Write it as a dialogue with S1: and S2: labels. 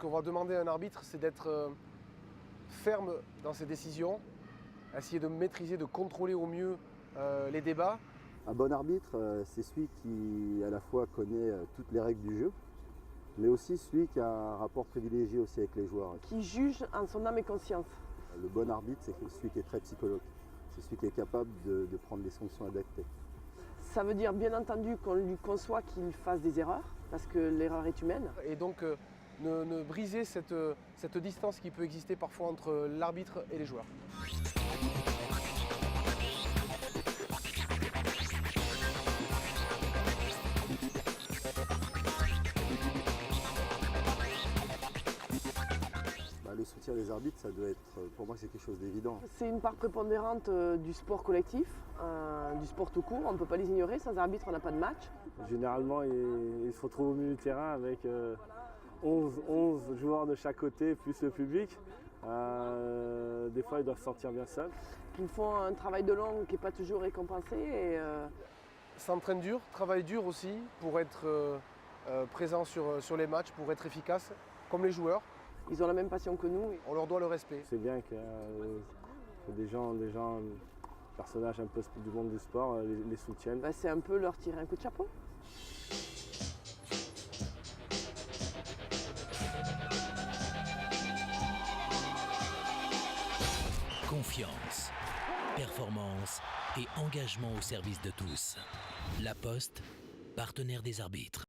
S1: qu'on va demander à un arbitre, c'est d'être ferme dans ses décisions, essayer de maîtriser, de contrôler au mieux les débats.
S2: Un bon arbitre, c'est celui qui à la fois connaît toutes les règles du jeu, mais aussi celui qui a un rapport privilégié aussi avec les joueurs.
S3: Qui juge en son âme et conscience.
S2: Le bon arbitre, c'est celui qui est très psychologue. C'est celui qui est capable de prendre les sanctions adaptées.
S3: Ça veut dire bien entendu qu'on lui conçoit qu'il fasse des erreurs, parce que l'erreur est humaine.
S1: Et donc ne briser cette distance qui peut exister parfois entre l'arbitre et les joueurs.
S2: Le soutien des arbitres, ça doit être, pour moi, c'est quelque chose d'évident.
S3: C'est une part prépondérante du sport collectif, du sport tout court. On ne peut pas les ignorer. Sans arbitre, on n'a pas de match.
S4: Généralement, ils se retrouvent au milieu du terrain avec 11 joueurs de chaque côté, plus le public. Des fois, ils doivent se sentir bien seuls.
S3: Ils font un travail de longue qui n'est pas toujours récompensé.
S1: S'entraînent dur, travaillent dur aussi pour être présents sur les matchs, pour être efficaces, comme les joueurs.
S3: Ils ont la même passion que nous.
S1: On leur doit le respect.
S4: C'est bien que des personnages un peu du monde du sport les soutiennent.
S3: C'est un peu leur tirer un coup de chapeau.
S5: Confiance, performance et engagement au service de tous. La Poste, partenaire des arbitres.